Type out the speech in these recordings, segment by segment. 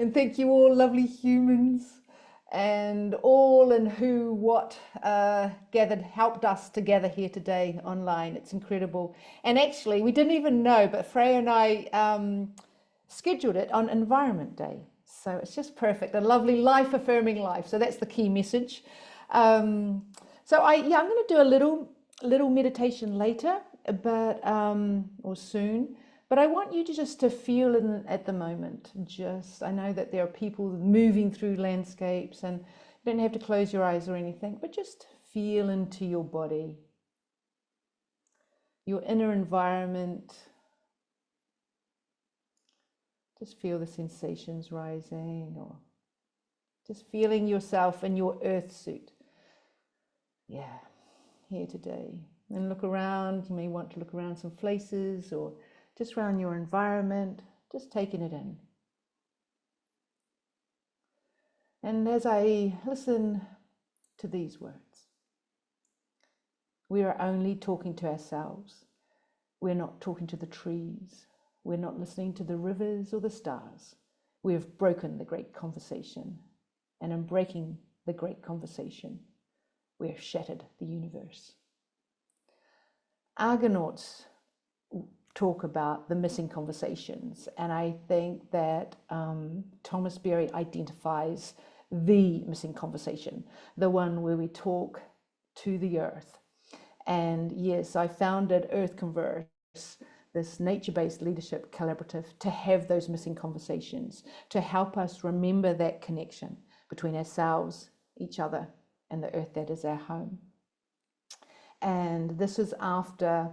And thank you all, lovely humans, and all and who, what gathered, helped us to gather here today online. It's incredible. And actually, we didn't even know, but Freya and I scheduled it on Environment Day. So it's just perfect, a lovely life-affirming life. So that's the key message. I'm going to do a little meditation later, but or soon. But I want you to just to feel in at the moment. I know that there are people moving through landscapes, and you don't have to close your eyes or anything, but just feel into your body, your inner environment. Just feel the sensations rising, or just feeling yourself in your earth suit. Yeah, here today. And look around. You may want to look around some places, or just around your environment, just taking it in. And as I listen to these words, we are only talking to ourselves. We're not talking to the trees. We're not listening to the rivers or the stars. We have broken the great conversation. And in breaking the great conversation, we have shattered the universe. Argonauts talk about the missing conversations, and I think that Thomas Berry identifies the missing conversation, the one where we talk to the earth. And yes, I founded earthconverse, this nature-based leadership collaborative, to have those missing conversations, to help us remember that connection between ourselves, each other, and the earth that is our home. And this is after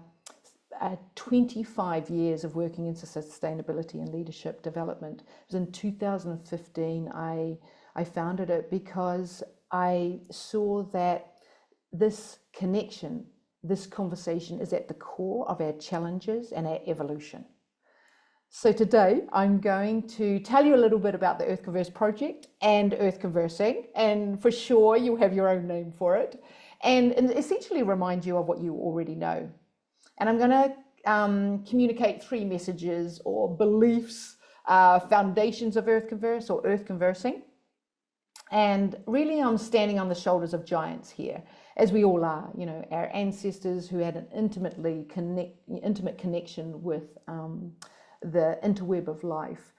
25 years of working in sustainability and leadership development. It was in 2015 I founded it, because I saw that this connection, this conversation, is at the core of our challenges and our evolution. So today I'm going to tell you a little bit about the Earthconverse project and earth conversing, and for sure you'll have your own name for it, and essentially remind you of what you already know. And I'm going to communicate 3 messages or beliefs, foundations of earthconverse or earth conversing. And really I'm standing on the shoulders of giants here, as we all are, you know, our ancestors who had an intimate connection with the interweb of life.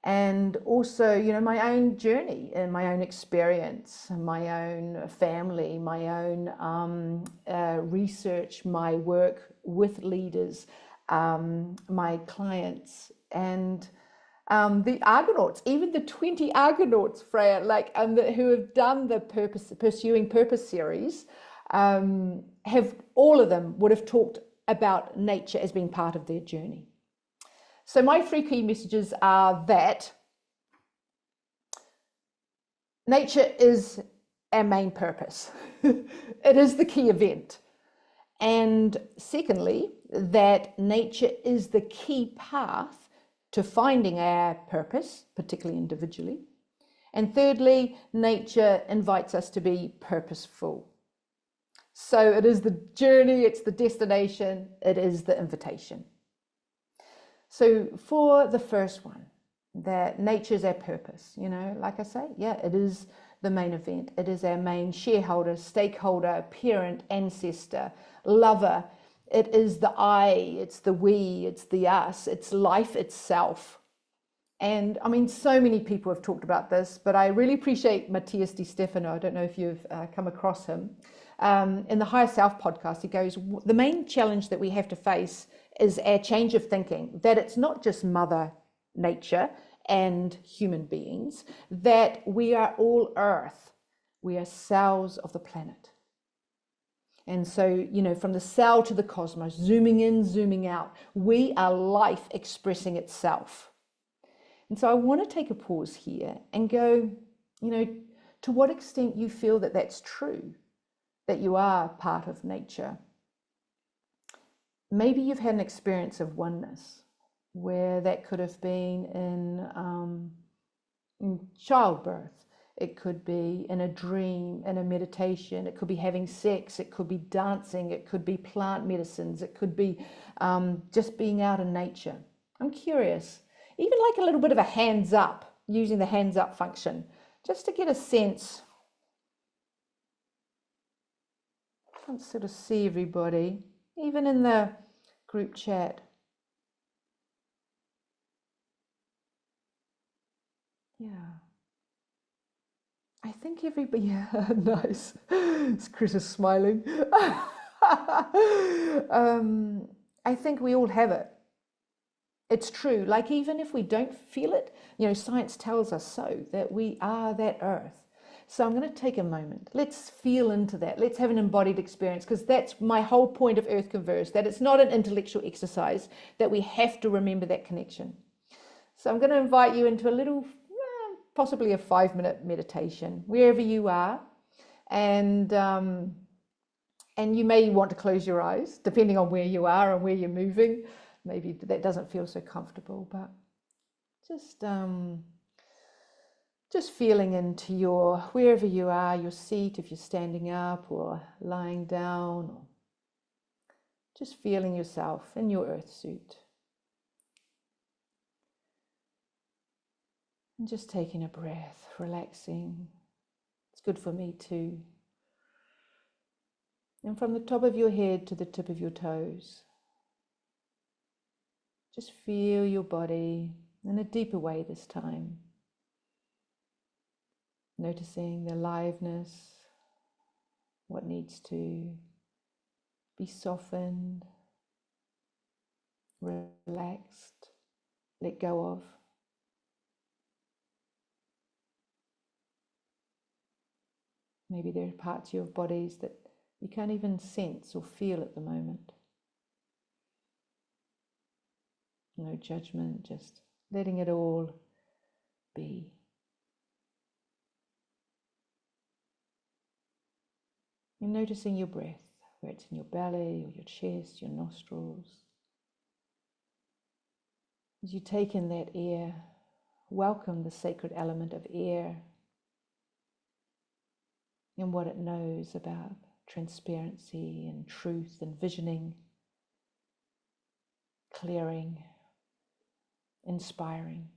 And also, you know, my own journey and my own experience, my own family, my own research, my work with leaders, my clients, and the Argonauts, even the 20 Argonauts, Freya, who have done the Pursuing Purpose series, have, all of them would have talked about nature as being part of their journey. So my 3 key messages are that nature is our main purpose. It is the key event. And secondly, that nature is the key path to finding our purpose, particularly individually. And thirdly, nature invites us to be purposeful. So it is the journey, it's the destination, it is the invitation. So for the first one, that nature is our purpose, you know, like I say, yeah, it is the main event. It is our main shareholder, stakeholder, parent, ancestor, lover. It is the I, it's the we, it's the us, it's life itself. And I mean, so many people have talked about this, but I really appreciate Matthias Di Stefano. I don't know if you've come across him. In the Higher Self podcast, he goes, the main challenge that we have to face is our change of thinking, that it's not just Mother Nature and human beings, that we are all Earth. We are cells of the planet. And so, you know, from the cell to the cosmos, zooming in, zooming out, we are life expressing itself. And so I want to take a pause here and go, you know, to what extent you feel that that's true, that you are part of nature. Maybe you've had an experience of oneness, where that could have been in childbirth. It could be in a dream, in a meditation. It could be having sex. It could be dancing. It could be plant medicines. It could be just being out in nature. I'm curious, even like a little bit of a hands up using the hands up function, just to get a sense. I can't sort of see everybody, even in the group chat. Yeah. I think everybody, yeah, nice. Chris is smiling. I think we all have it. It's true. Like, even if we don't feel it, you know, science tells us so, that we are that earth. So I'm going to take a moment. Let's feel into that. Let's have an embodied experience, because that's my whole point of Earth Converse, that it's not an intellectual exercise, that we have to remember that connection. So I'm going to invite you into a little, possibly a 5-minute meditation, wherever you are. And you may want to close your eyes, depending on where you are and where you're moving. Maybe that doesn't feel so comfortable, but just feeling into your, wherever you are, your seat, if you're standing up or lying down, or just feeling yourself in your earth suit. And just taking a breath, relaxing. It's good for me too. And from the top of your head to the tip of your toes, just feel your body in a deeper way this time. Noticing the aliveness, what needs to be softened, relaxed, let go of. Maybe there are parts of your bodies that you can't even sense or feel at the moment. No judgment, just letting it all be. You're noticing your breath, where it's in your belly or your chest, your nostrils. As you take in that air, welcome the sacred element of air and what it knows about transparency and truth and visioning, clearing, inspiring.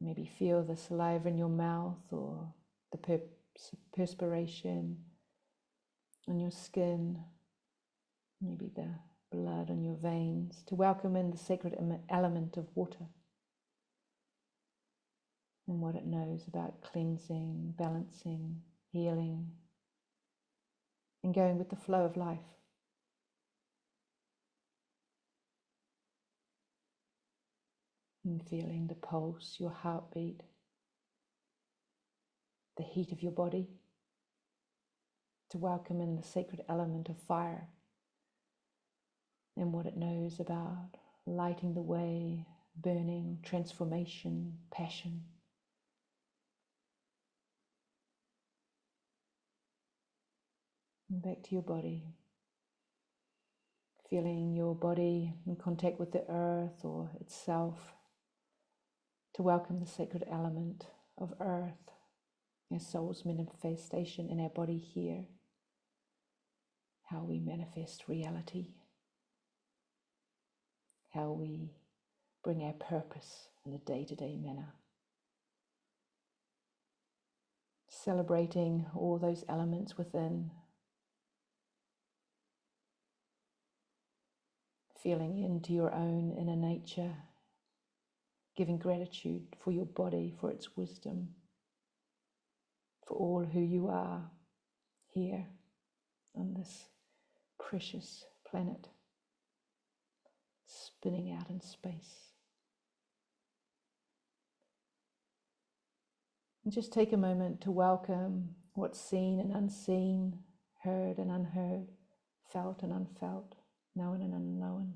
Maybe feel the saliva in your mouth or the perspiration on your skin, maybe the blood on your veins, to welcome in the sacred element of water and what it knows about cleansing, balancing, healing, and going with the flow of life. And feeling the pulse, your heartbeat, the heat of your body, to welcome in the sacred element of fire and what it knows about lighting the way, burning, transformation, passion. And back to your body, feeling your body in contact with the earth or itself, to welcome the sacred element of earth, our soul's manifestation in our body here, how we manifest reality, how we bring our purpose in a day-to-day manner. Celebrating all those elements within, feeling into your own inner nature, giving gratitude for your body, for its wisdom, for all who you are here on this precious planet, spinning out in space. And just take a moment to welcome what's seen and unseen, heard and unheard, felt and unfelt, known and unknown.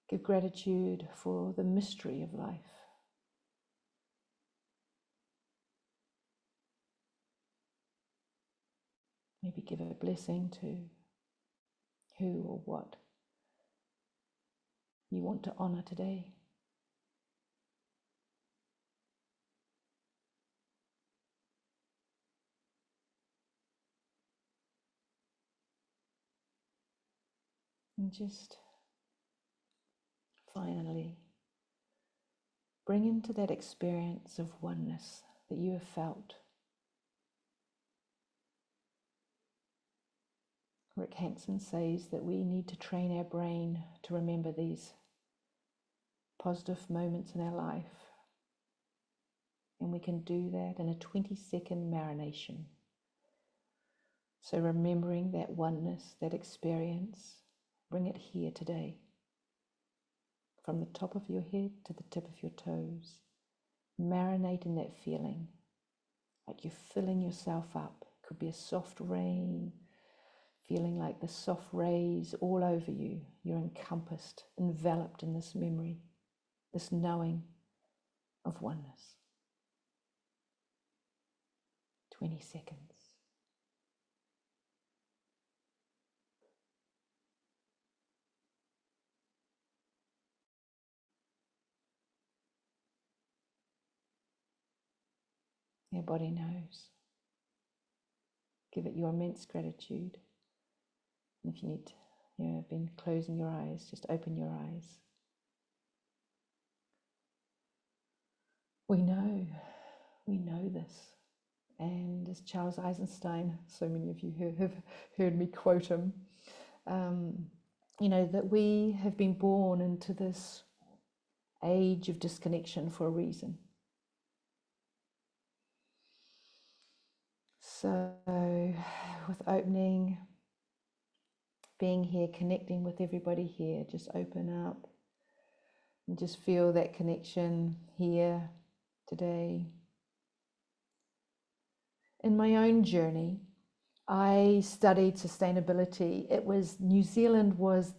Give gratitude for the mystery of life. Maybe give a blessing to who or what you want to honor today. And just finally bring into that experience of oneness that you have felt. Rick Hanson says that we need to train our brain to remember these positive moments in our life. And we can do that in a 20-second marination. So remembering that oneness, that experience, bring it here today. From the top of your head to the tip of your toes. Marinate in that feeling, like you're filling yourself up. It could be a soft rain, feeling like the soft rays all over you. You're encompassed, enveloped in this memory, this knowing of oneness. 20 seconds. Your body knows. Give it your immense gratitude. And if you need, have been closing your eyes, just open your eyes. We know this. And as Charles Eisenstein, so many of you have heard me quote him, that we have been born into this age of disconnection for a reason. So with opening, being here, connecting with everybody here, just open up and just feel that connection here today. In my own journey, I studied sustainability. New Zealand was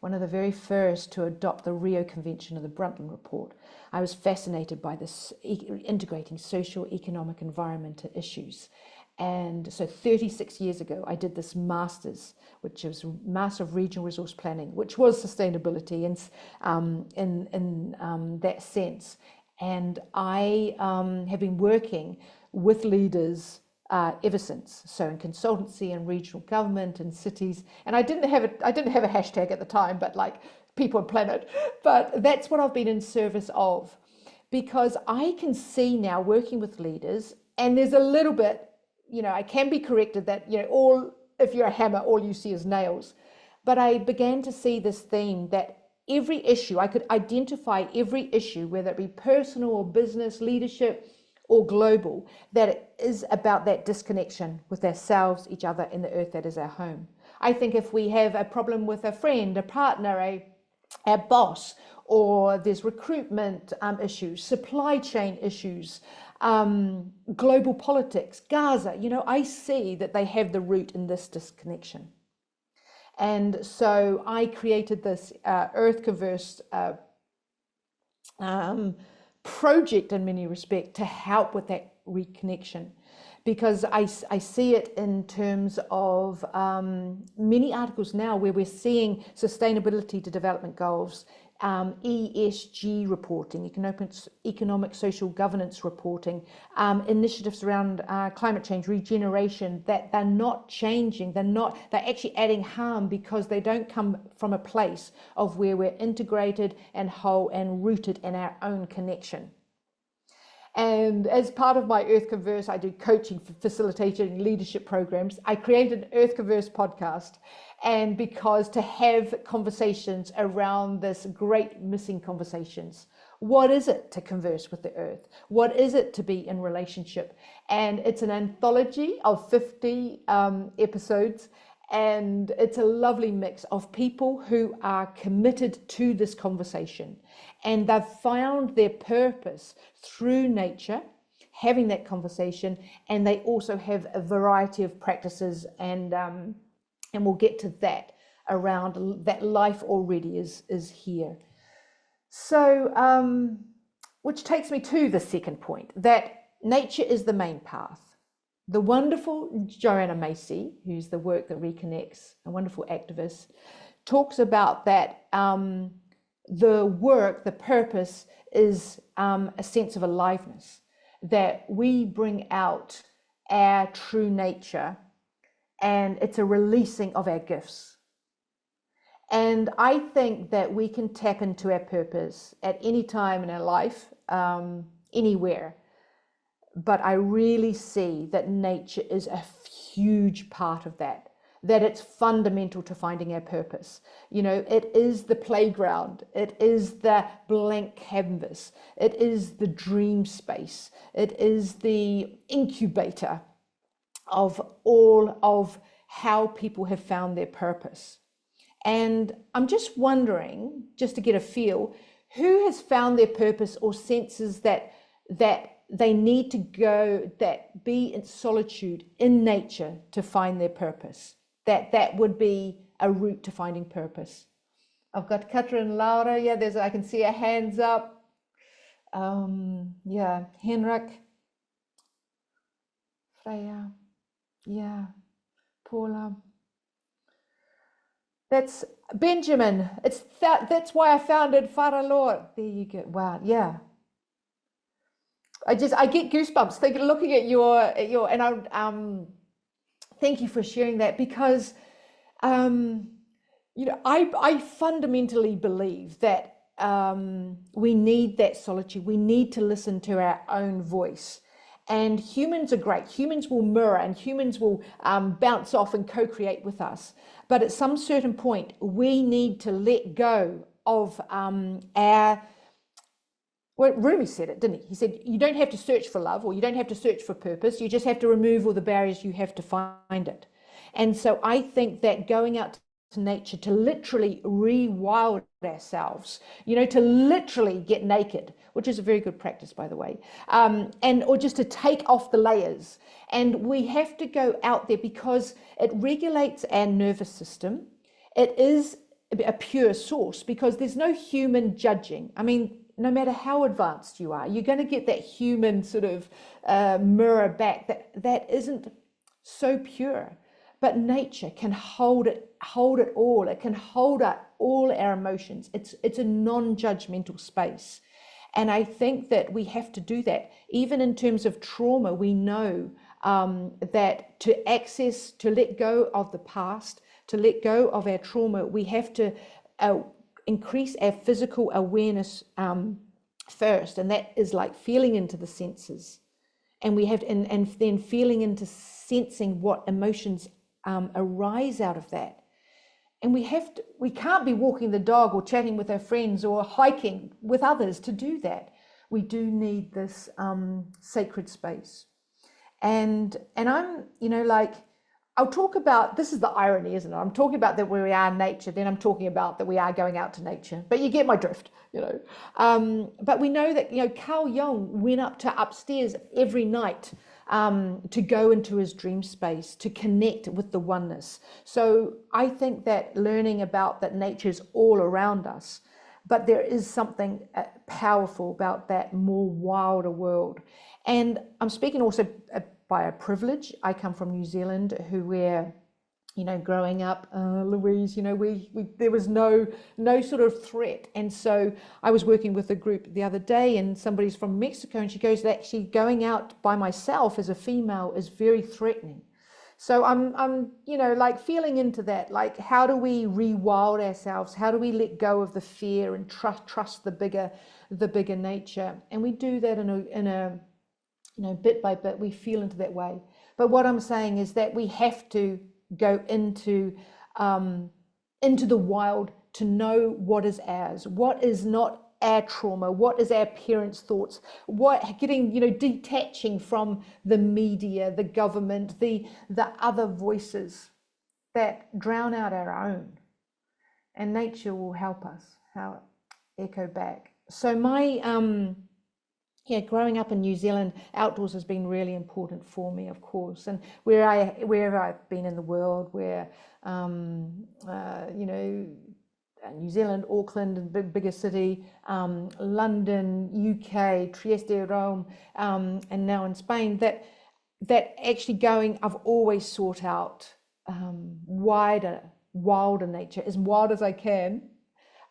one of the very first to adopt the Rio Convention of the Brundtland Report. I was fascinated by this integrating social, economic, environmental issues. And so 36 years ago, I did this master's, which was Master of Regional Resource Planning, which was sustainability in that sense. And I have been working with leaders ever since. So in consultancy and regional government and cities, and I didn't have a hashtag at the time, but like people and planet. But that's what I've been in service of, because I can see now working with leaders, and there's a little bit, I can be corrected that if you're a hammer, all you see is nails. But I began to see this theme that every issue, I could identify every issue, whether it be personal or business, leadership, or global, that it is about that disconnection with ourselves, each other, and the earth that is our home. I think if we have a problem with a friend, a partner, a boss, or there's recruitment issues, supply chain issues, global politics, Gaza, I see that they have the root in this disconnection. And so I created this earthconverse project in many respects to help with that reconnection, because I see it in terms of many articles now where we're seeing sustainability to development goals, ESG reporting, economic social governance reporting, initiatives around climate change, regeneration, that they're not changing, they're actually adding harm, because they don't come from a place of where we're integrated and whole and rooted in our own connection. And as part of my earthconverse, I do coaching, facilitating leadership programs. I created an earthconverse podcast, and because to have conversations around this great missing conversations. What is it to converse with the earth? What is it to be in relationship? And it's an anthology of 50 episodes. And it's a lovely mix of people who are committed to this conversation, and they've found their purpose through nature, having that conversation, and they also have a variety of practices, and we'll get to that around that life already is here. So, which takes me to the second point, that nature is the main path. The wonderful Joanna Macy, who's the work that reconnects, a wonderful activist, talks about that the work, the purpose is a sense of aliveness, that we bring out our true nature, and it's a releasing of our gifts. And I think that we can tap into our purpose at any time in our life, anywhere. But I really see that nature is a huge part of that, that it's fundamental to finding our purpose. You know, it is the playground, it is the blank canvas, it is the dream space, it is the incubator of all of how people have found their purpose. And I'm just wondering, just to get a feel, who has found their purpose or senses that they need to go, that be in solitude in nature to find their purpose, that would be a route to finding purpose. I've got Katra and Laura. Yeah, I can see her hands up. Yeah, Henrik, Freya, yeah, Paula. That's Benjamin. That's why I founded Faralor. There you go. Wow, yeah. I get goosebumps looking at your and I thank you for sharing that, because you know, I fundamentally believe that we need that solitude. We need to listen to our own voice. And humans are great. Humans will mirror and humans will bounce off and co-create with us. But at some certain point, we need to let go of our... Well, Rumi said it, didn't he? He said, you don't have to search for love, or you don't have to search for purpose. You just have to remove all the barriers you have to find it. And so I think that going out to nature to literally rewild ourselves, you know, to literally get naked, which is a very good practice, by the way, or just to take off the layers. And we have to go out there because it regulates our nervous system. It is a pure source because there's no human judging. I mean, no matter how advanced you are, you're going to get that human sort of mirror back that isn't so pure. But nature can hold it all. It can hold all our emotions. It's a non-judgmental space. And I think that we have to do that. Even in terms of trauma, we know that to let go of the past, to let go of our trauma, we have to increase our physical awareness first. And that is like feeling into the senses. And we have and then feeling into sensing what emotions arise out of that. And we can't be walking the dog or chatting with our friends or hiking with others to do that. We do need this sacred space. And I'm, you know, like, I'll talk about, this is the irony, isn't it? I'm talking about that we are nature, then I'm talking about that we are going out to nature. But you get my drift, you know. But we know that, you know, Carl Jung went up to upstairs every night to go into his dream space, to connect with the oneness. So I think that learning about that nature is all around us, but there is something powerful about that more wilder world. And I'm speaking also by a privilege. I come from New Zealand, where, you know, growing up, Louise, you know, there was no sort of threat. And so I was working with a group the other day, and somebody's from Mexico, and she goes, that actually going out by myself as a female is very threatening. So I'm, you know, like feeling into that, like, how do we rewild ourselves? How do we let go of the fear and trust the bigger nature? And we do that in a you know, bit by bit, we feel into that way. But what I'm saying is that we have to go into the wild to know what is ours, what is not our trauma, what is our parents' thoughts, getting, you know, detaching from the media, the government, the other voices that drown out our own. And nature will help us, how echo back. So my growing up in New Zealand, outdoors has been really important for me, of course. And wherever I've been in the world, where, you know, New Zealand, Auckland, bigger city, London, UK, Trieste, Rome, and now in Spain, that actually going, I've always sought out wilder nature, as wild as I can,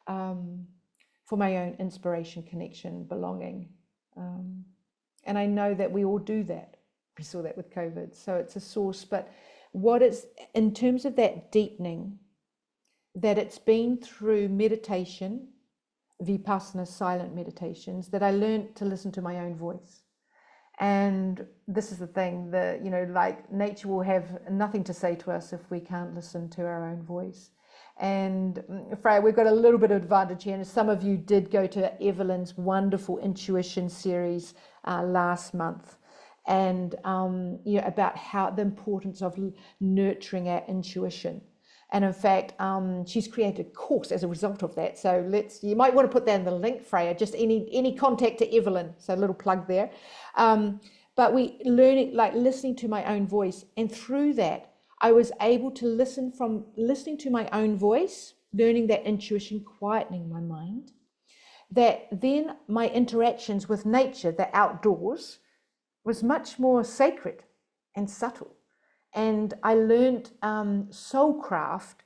for my own inspiration, connection, belonging. And I know that we all do that. We saw that with COVID. So it's a source. But what is, in terms of that deepening, that it's been through meditation, Vipassana silent meditations, that I learned to listen to my own voice. And this is the thing that, like nature will have nothing to say to us if we can't listen to our own voice. And Freya, we've got a little bit of advantage here. And some of you did go to Evelyn's wonderful intuition series last month. And about how the importance of nurturing our intuition. And in fact, she's created a course as a result of that. So you might want to put that in the link, Freya, just any contact to Evelyn. So a little plug there. But we learning, like listening to my own voice. And through that, I was able to listening to my own voice, learning that intuition, quietening my mind, that then my interactions with nature, the outdoors, was much more sacred and subtle. And I learned soulcraft,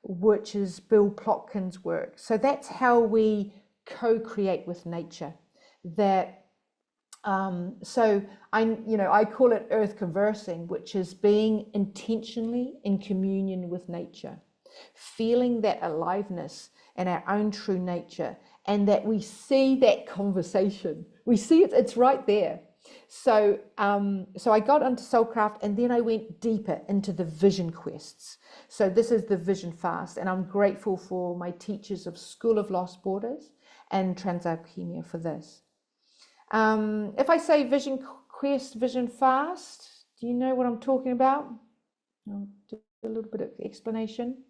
which is Bill Plotkin's work. So that's how we co-create with nature. That so I call it earth conversing, which is being intentionally in communion with nature, feeling that aliveness and our own true nature, and that we see that conversation. We see it; it's right there. So I got into soulcraft, and then I went deeper into the vision quests. So this is the vision fast, and I'm grateful for my teachers of School of Lost Borders and Transalchemia for this. If I say vision quest, vision fast, do you know what I'm talking about? I'll do a little bit of explanation.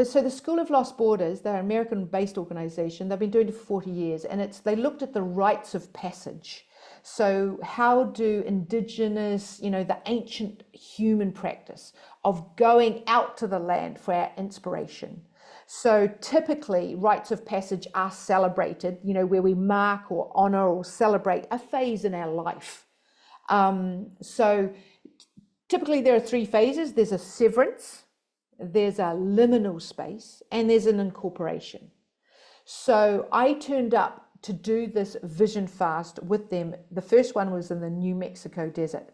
So the School of Lost Borders, they're an American-based organization. They've been doing it for 40 years, and they looked at the rites of passage. So how do indigenous, the ancient human practice of going out to the land for our inspiration. So typically rites of passage are celebrated, where we mark or honor or celebrate a phase in our life. So typically there are 3 phases. There's a severance, there's a liminal space, and there's an incorporation. So I turned up to do this vision fast with them. The first one was in the New Mexico desert.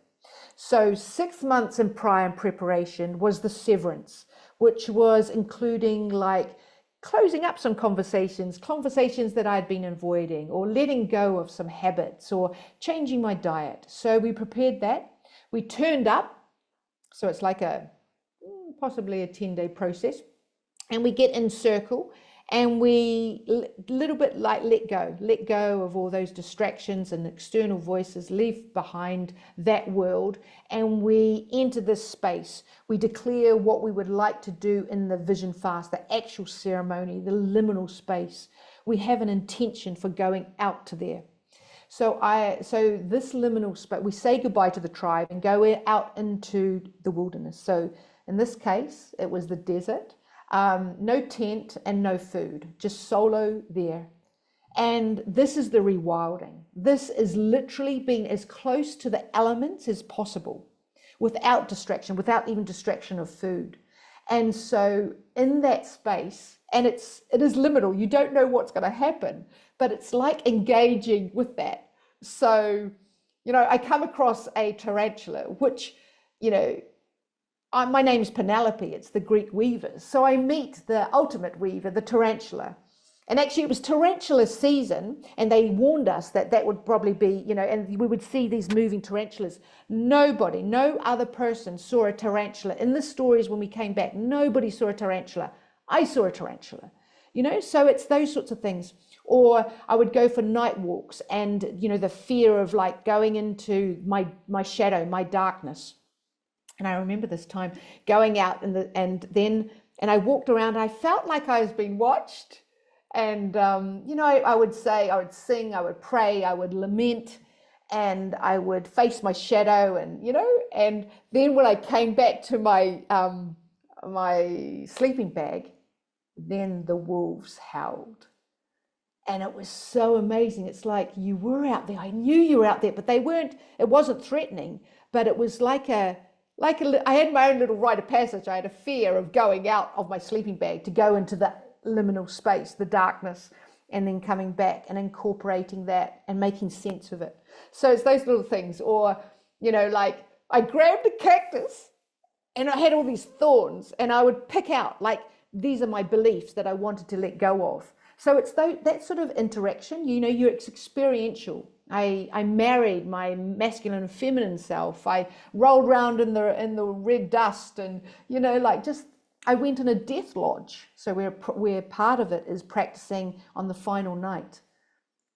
So 6 months in prior preparation was the severance, which was including like closing up some conversations that I'd been avoiding, or letting go of some habits, or changing my diet. So we prepared that. We turned up. So it's like possibly a 10-day process. And we get in circle, and we little bit like let go of all those distractions and external voices, leave behind that world, and we enter this space. We declare what we would like to do in the vision fast, the actual ceremony, the liminal space. We have an intention for going out to there. So this liminal space, we say goodbye to the tribe and go out into the wilderness. So in this case, it was the desert. No tent and no food, just solo there. And this is the rewilding. This is literally being as close to the elements as possible, without distraction, without even distraction of food. And so in that space, and it is liminal, you don't know what's going to happen, but it's like engaging with that. So, I come across a tarantula, which, my name is Penelope, it's the Greek weavers. So I meet the ultimate weaver, the tarantula. And actually it was tarantula season, and they warned us that would probably be, and we would see these moving tarantulas. No other person saw a tarantula. In the stories when we came back, nobody saw a tarantula. I saw a tarantula, so it's those sorts of things. Or I would go for night walks, and, the fear of like going into my shadow, my darkness. And I remember this time going out and I walked around, and I felt like I was being watched. And, I would sing, I would pray, I would lament, and I would face my shadow, and then when I came back to my sleeping bag, then the wolves howled. And it was so amazing. It's like you were out there. I knew you were out there, but it wasn't threatening, but it was I had my own little rite of passage. I had a fear of going out of my sleeping bag to go into the liminal space, the darkness, and then coming back and incorporating that and making sense of it. So it's those little things. Or, I grabbed a cactus and I had all these thorns, and I would pick out, these are my beliefs that I wanted to let go of. So it's that sort of interaction, it's experiential. I married my masculine and feminine self. I rolled around in the red dust, and I went in a death lodge. So where part of it is practicing on the final night.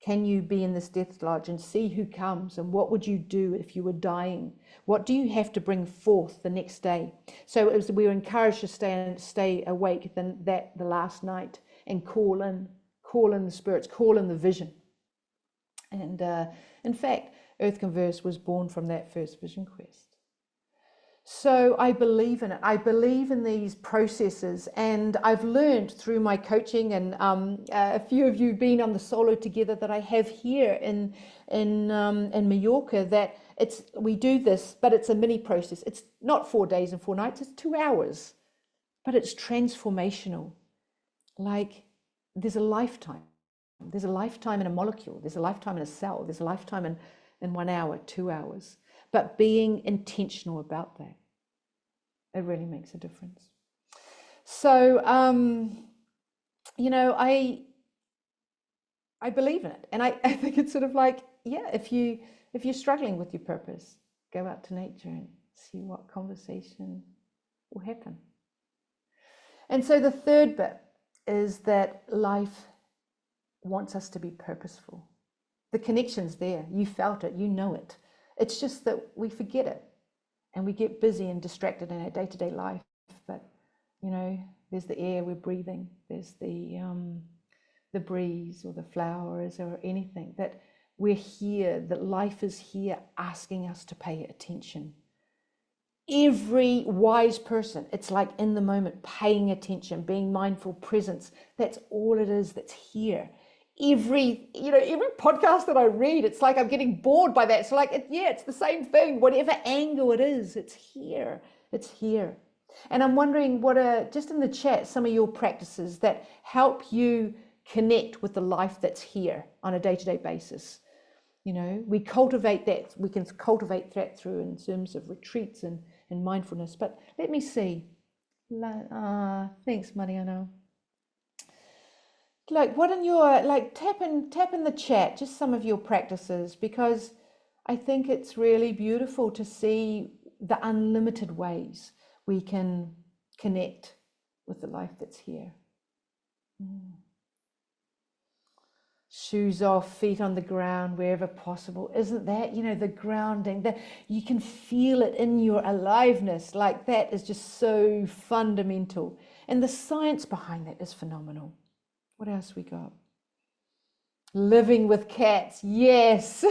Can you be in this death lodge and see who comes, and what would you do if you were dying? What do you have to bring forth the next day? So we were encouraged to stay awake the last night and call in the spirits, call in the vision. And in fact, Earthconverse was born from that first vision quest. So I believe in it. I believe in these processes, and I've learned through my coaching, and a few of you have been on the solo together that I have here in Mallorca, that we do this, but it's a mini process. It's not 4 days and 4 nights, it's 2 hours, but it's transformational. Like there's a lifetime. There's a lifetime in a molecule. There's a lifetime in a cell. There's a lifetime in 1 hour, 2 hours. But being intentional about that, it really makes a difference. So, I believe in it. And I think it's sort of like, if you're struggling with your purpose, go out to nature and see what conversation will happen. And so the third bit is that life wants us to be purposeful. The connection's there. You felt it. You know it. It's just that we forget it and we get busy and distracted in our day-to-day life. But, there's the air we're breathing. There's the breeze or the flowers or anything, that we're here, that life is here asking us to pay attention. Every wise person, it's like in the moment, paying attention, being mindful, presence. That's all it is that's here. Every podcast that I read, it's like I'm getting bored by that. So it's the same thing. Whatever angle it is, it's here. It's here. And I'm wondering what are, just in the chat, some of your practices that help you connect with the life that's here on a day-to-day basis. We cultivate that. We can cultivate that through in terms of retreats and mindfulness. But let me see. Thanks, Mariano. What in your, tap in the chat, just some of your practices, because I think it's really beautiful to see the unlimited ways we can connect with the life that's here. Shoes off, feet on the ground, wherever possible. Isn't that, the grounding, that you can feel it in your aliveness, that is just so fundamental. And the science behind that is phenomenal. What else we got? Living with cats. Yes.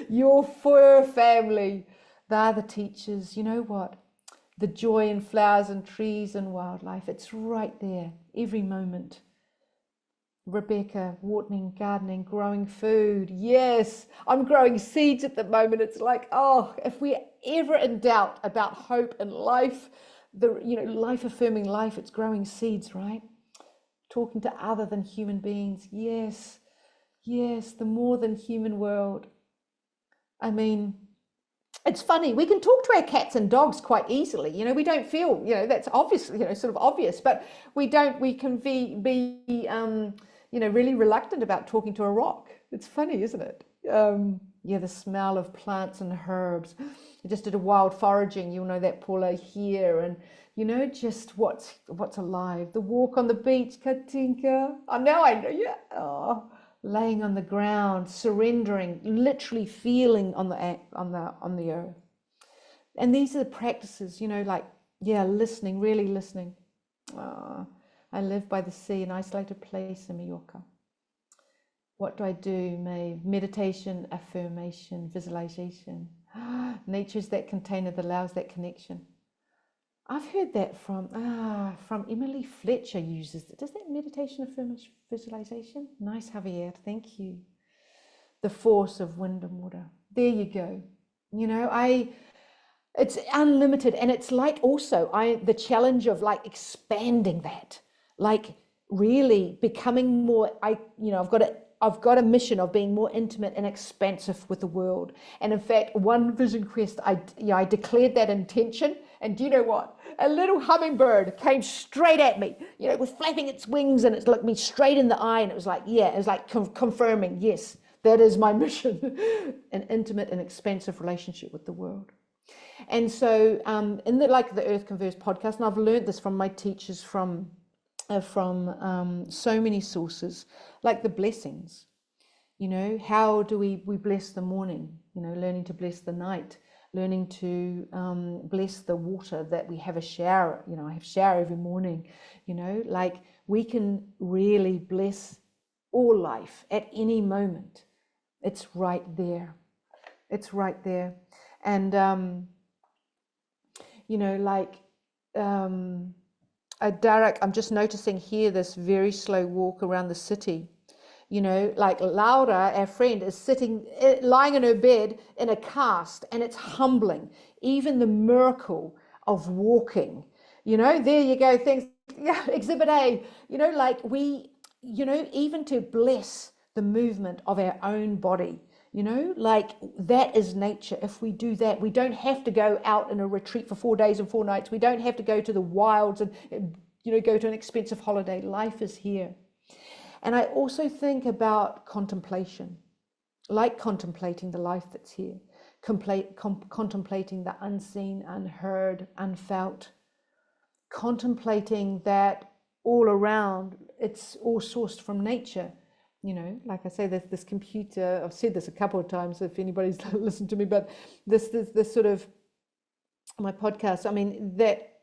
Your fur family. They're the teachers. You know what? The joy in flowers and trees and wildlife. It's right there. Every moment. Rebecca, watering, gardening, growing food. Yes. I'm growing seeds at the moment. It's like, if we're ever in doubt about hope and life, life affirming life, it's growing seeds, right? Talking to other than human beings. Yes, the more than human world. I mean, it's funny, we can talk to our cats and dogs quite easily. We don't feel, that's obviously, sort of obvious, but we can be really reluctant about talking to a rock. It's funny, isn't it? The smell of plants and herbs. I just did a wild foraging, you'll know that, Paula, here, and just what's alive. The walk on the beach, Katinka. Now I know, laying on the ground, surrendering, literally feeling on the earth. And these are the practices, listening, really listening. I live by the sea, an isolated place in Mallorca. What do I do, Maeve? Meditation, affirmation, visualization. Nature's that container that allows that connection. I've heard that from Emily Fletcher uses it. Does that meditation, affirmation, visualization? Nice, Javier, thank you. The force of wind and water. There you go. It's unlimited, and it's also the challenge of expanding that, really becoming more. I've got a mission of being more intimate and expansive with the world. And in fact, one vision quest, I declared that intention, And do you know what? A little hummingbird came straight at me, you know, with flapping its wings, and it looked me straight in the eye. And it was like, yeah, it was like confirming, yes, that is my mission, an intimate and expansive relationship with the world. And so in the Earth Converse podcast, and I've learned this from my teachers from so many sources, like the blessings, you know, how do we bless the morning, you know, learning to bless the night, learning to bless the water that we have a shower, you know, I have shower every morning, you know, like we can really bless all life at any moment. It's right there. It's right there. And, you know, like, Derek, I'm just noticing here this very slow walk around the city. You know, like Laura, our friend, is sitting, lying in her bed in a cast, and it's humbling. Even the miracle of walking, you know, there you go, things, yeah, Exhibit A, you know, like we, you know, even to bless the movement of our own body, you know, like that is nature. If we do that, we don't have to go out in a retreat for 4 days and 4 nights. We don't have to go to the wilds and, you know, go to an expensive holiday. Life is here. And I also think about contemplation, like contemplating the life that's here, contemplating the unseen, unheard, unfelt, contemplating that all around, it's all sourced from nature. You know, like I say, there's this computer, I've said this a couple of times if anybody's listened to me, but this sort of, my podcast, I mean, that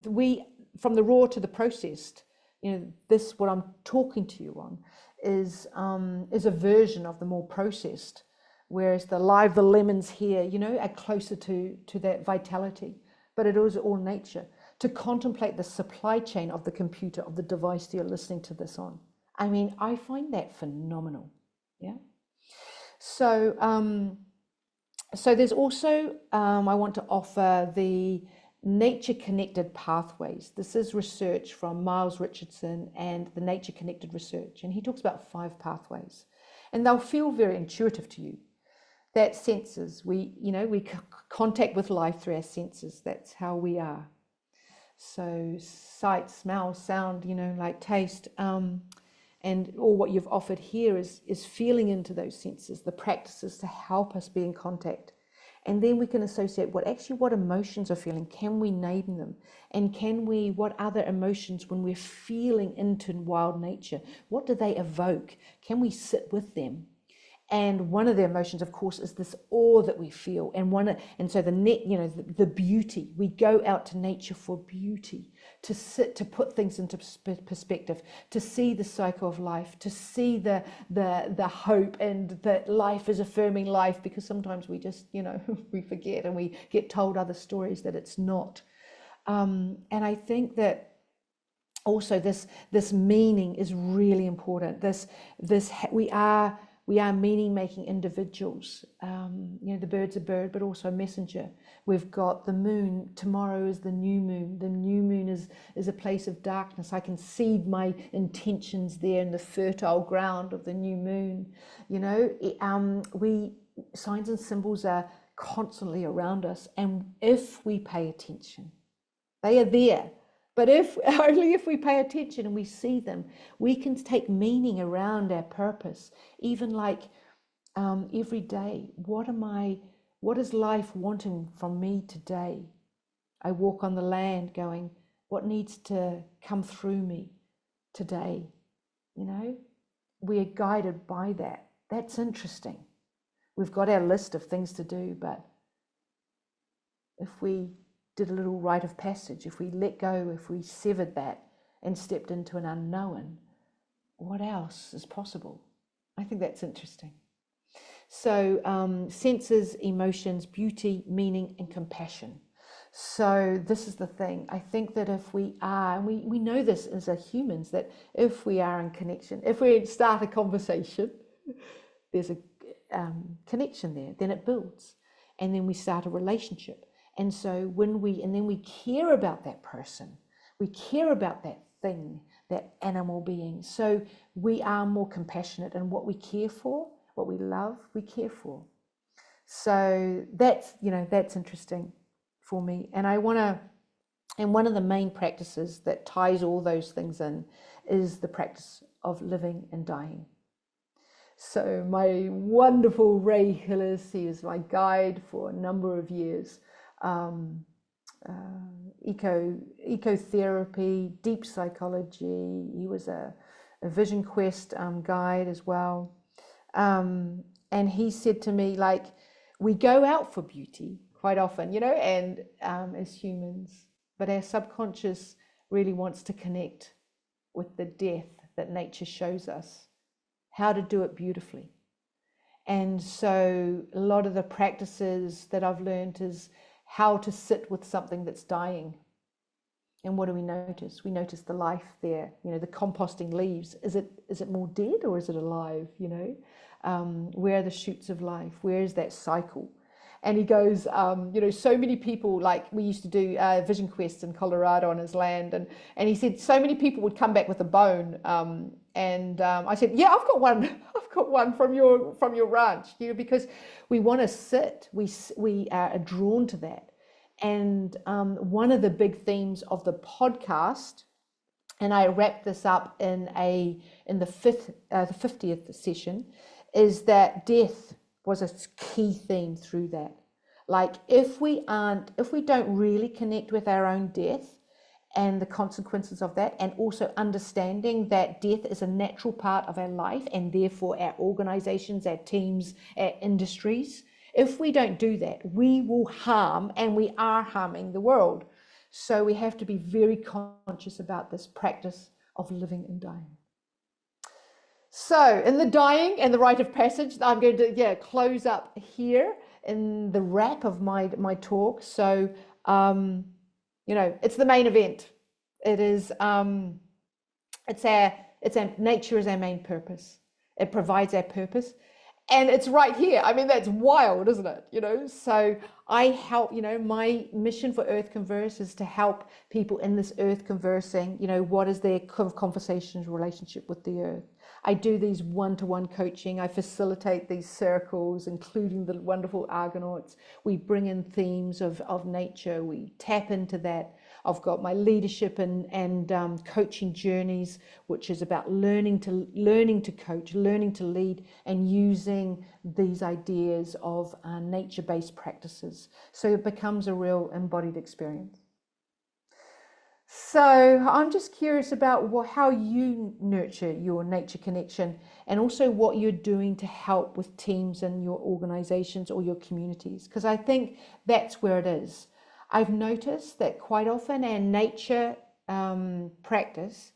we, from the raw to the processed, you know, this, what I'm talking to you on is a version of the more processed, whereas the lemons here, you know, are closer to that vitality. But it is all nature. To contemplate the supply chain of the computer, of the device that you're listening to this on. I mean, I find that phenomenal. Yeah. So, so there's also, I want to offer the nature connected pathways. This is research from Miles Richardson and the Nature Connected Research, and he talks about 5 pathways, and they'll feel very intuitive to you. That senses, we contact with life through our senses. That's how we are. So sight, smell, sound, you know, like taste, and all what you've offered here is feeling into those senses, the practices to help us be in contact. And then we can associate what emotions are feeling. Can we name them? And what other emotions, when we're feeling into wild nature, what do they evoke? Can we sit with them? And one of the emotions, of course, is this awe that we feel. And so the beauty, we go out to nature for beauty, to sit, to put things into perspective, to see the cycle of life, to see the hope, and that life is affirming life, because sometimes we just, you know, we forget and we get told other stories that it's not. And I think that also this meaning is really important. We are meaning-making individuals. You know, the bird's a bird, but also a messenger. We've got the moon. Tomorrow is the new moon. The new moon is a place of darkness. I can seed my intentions there in the fertile ground of the new moon. You know, signs and symbols are constantly around us, and if we pay attention, they are there. But only if we pay attention and we see them, we can take meaning around our purpose. Even like every day, what is life wanting from me today? I walk on the land going, what needs to come through me today? You know, we are guided by that. That's interesting. We've got our list of things to do, but if we did a little rite of passage, if we let go, if we severed that and stepped into an unknown, what else is possible? I think that's interesting. So senses, emotions, beauty, meaning, and compassion. So this is the thing. I think that if we are, and we know this as humans, that if we are in connection, if we start a conversation, there's a connection there, then it builds. And then we start a relationship. And so when we care about that person, we care about that thing, that animal being. So we are more compassionate, and what we care for, what we love, we care for. So that's interesting for me. And one of the main practices that ties all those things in is the practice of living and dying. So my wonderful Ray Hillis, he was my guide for a number of years. Ecotherapy, deep psychology. He was a Vision Quest guide as well. And he said to me, like, we go out for beauty quite often, and as humans, but our subconscious really wants to connect with the death that nature shows us, how to do it beautifully. And so a lot of the practices that I've learned is how to sit with something that's dying. And what do we notice? We notice the life there, the composting leaves. Is it more dead or is it alive? Where are the shoots of life? Where is that cycle? And he goes, so many people, like we used to do Vision Quest in Colorado on his land, and he said so many people would come back with a bone, and I said, yeah, I've got one from your ranch, because we want to sit, we are drawn to that. And one of the big themes of the podcast, and I wrapped this up in the 50th session, is that death was a key theme through that. Like if we don't really connect with our own death and the consequences of that, and also understanding that death is a natural part of our life and therefore our organizations, our teams, our industries, if we don't do that, we will harm, and we are harming the world. So we have to be very conscious about this practice of living and dying. So in the dying and the rite of passage, I'm going to close up here in the wrap of my talk. So it's the main event. It is it's our nature is our main purpose. It provides our purpose, and it's right here. I mean, that's wild, isn't it? So I help. My mission for Earth Converse is to help people in this earth conversing. What is their conversations relationship with the earth? I do these one-to-one coaching. I facilitate these circles, including the wonderful Argonauts. We bring in themes of nature. We tap into that. I've got my leadership and coaching journeys, which is about learning to coach, learning to lead, and using these ideas of nature-based practices. So it becomes a real embodied experience. So I'm just curious about how you nurture your nature connection, and also what you're doing to help with teams in your organizations or your communities, because I think that's where it is. I've noticed that quite often our nature practice,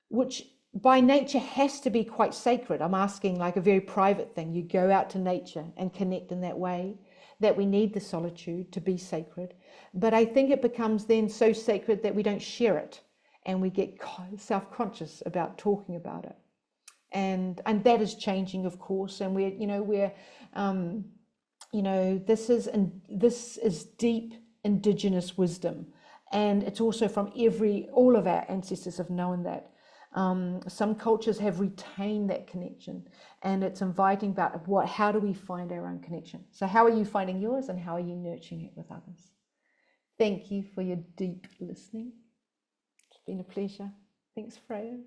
which by nature has to be quite sacred. I'm asking like a very private thing. You go out to nature and connect in that way, that we need the solitude to be sacred. But I think it becomes then so sacred that we don't share it, and we get self-conscious about talking about it. And that is changing, of course. And this is deep indigenous wisdom, and it's also from all of our ancestors have known that. Some cultures have retained that connection, and it's inviting about how do we find our own connection. So how are you finding yours, and how are you nurturing it with others? Thank you for your deep listening. It's been a pleasure. Thanks, Freya.